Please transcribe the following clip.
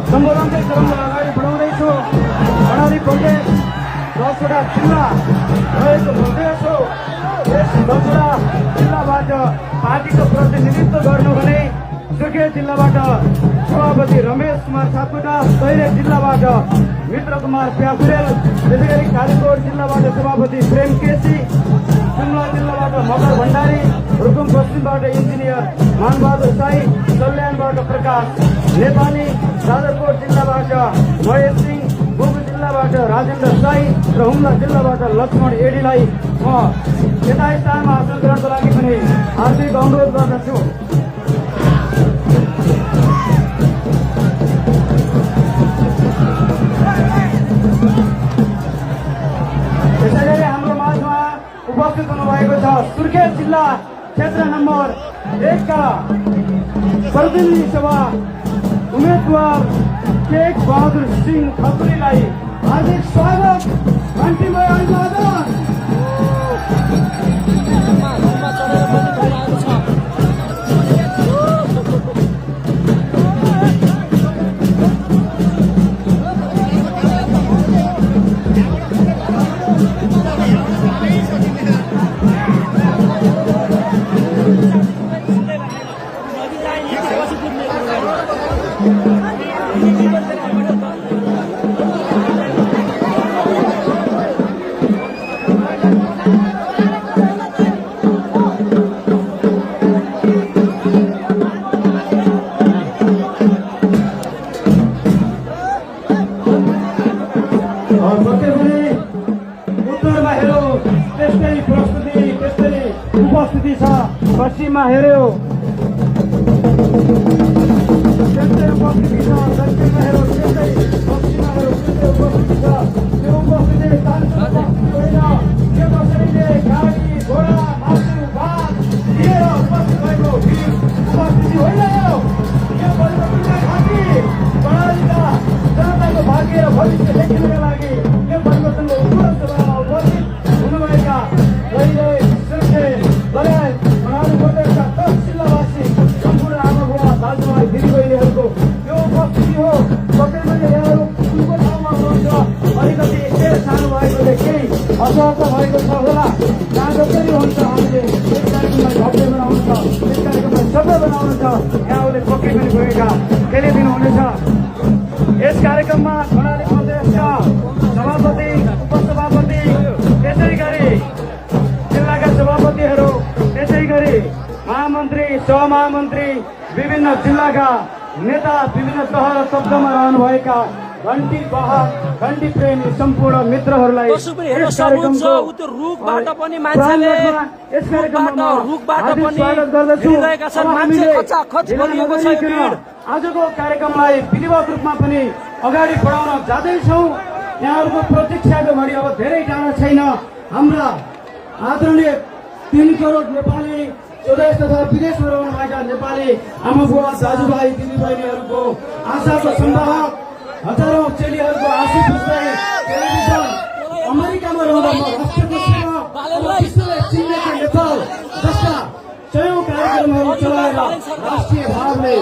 सम्बोधन चाहिँ क्रमलाई अगाडि बढाउँदैछु। कर्णाली प्रदेश 10वटा जिल्ला रहेको प्रदेश हो। यस 10वटा जिल्लाबाट पार्टीको प्रतिनिधित्व गर्नु भने सुर्खेत जिल्लाबाट सभापति रमेश कुमार सापकोटा, दैलेख जिल्लाबाट मित्र कुमार प्याकुरेल, त्यसै गरी कालीकोट जिल्लाबाट सभापति प्रेम केसी, जुम्ला जिल्लाबाट मकर भण्डारी, रुकुम पश्चिमबाट इन्जिनियर मानबहादुर साई, सल्यानबाट प्रकाश नेपाली, जाजरकोट जिल्लाबाट महेश सिंह, मुगु जिल्लाबाट राजेन्द्र साई र हुम्ला जिल्लाबाट लक्ष्मण एडीलाई म यता स्थानमा आसन ग्रहणको लागि पनि हार्दिक अनुरोध गर्दछु। त्यसैगरी हाम्रो माझमा उपस्थित हुनुभएको छ सुर्खेत जिल्ला क्षेत्र नम्बर 1 का प्रतिनिधि सभा उम्मेदवार टेक बहादुर सिंह खकुरीलाई हार्दिक स्वागत। घण्टीमय अभिवादन। उत्तरमा हेऱ्यो त्यस्तै प्रस्तुति, त्यस्तै उपस्थिति छ। पश्चिममा हेऱ्यो त्यस्तै उपस्थिति छ। दक्षिणमा हेऱ्यो त्यस्तै, पश्चिममा हेऱ्यो त्यस्तै उपस्थिति छ। त्यो उपस्थिति यो कसैले गाडी घोडा मासु भात दिएर उपस्थित भएको उपस्थिति होइन। यो परिवर्तनका खातिर कर्णालीका जनताको भाग्य र भविष्य लेख्नका लागि यो परिवर्तनको उपलब्ध उपस्थित हुनुभएका दैलेख, सुर्खेत, लगायत कर्णाली प्रदेशका 10 जिल्लावासी सम्पूर्ण आमा बुवा दाजुभाइ दिदीबहिनीहरूको यो उपस्थिति हो। कतै पनि यहाँहरू कुनको ठाउँमा हुनुहुन्छ, अलिकति धेरै सानो भएकोले केही असहज भएको छ होला। जहाँ जसरी हुन्छ हामीले यस कार्यक्रमलाई भव्य बनाउनु छ, यस कार्यक्रमलाई सफल बनाउनु छ। यहाँहरूले पक्कै पनि भूमिका खेलिदिनुहुनेछ। यस कार्यक्रममा कर्णाली प्रदेशका सभापति, उपसभापति, त्यसै गरी जिल्लाका सभापतिहरू, त्यसै गरी महामन्त्री, सहमहामन्त्री, विभिन्न जिल्लाका नेता, विभिन्न तह र तब्कामा रहनुभएका घण्टी बहार, घण्टी प्रेमी सम्पूर्ण मित्रहरूलाई यस कार्यक्रमको रुखबाट पनि मान्छेले यस कार्यक्रममा रुखबाट पनि स्वागत गर्दछु। मान्छे खचाखच गरिएको छ। आजको कार्यक्रमलाई विधिवत रूपमा पनि अगाडि बढाउन जाँदैछौँ। यहाँहरूको प्रतीक्षाको घडी अब धेरै टाढा छैन। हाम्रा आदरणीय 3 करोड नेपाली स्वदेश तथा विदेशमा रहनुभएका नेपाली आमा बुवा दाजुभाइ दिदीबहिनीहरूको आशाको सम्वाहक, हजारौं चेलीहरूको आँसु पुस्दै टेलिभिजन अमेरिकामा रहँदा म राष्ट्रको सेवा विश्वले चिनेका नेपाल जस्ता 100औं कार्यक्रमहरू चलाएर राष्ट्रिय भावले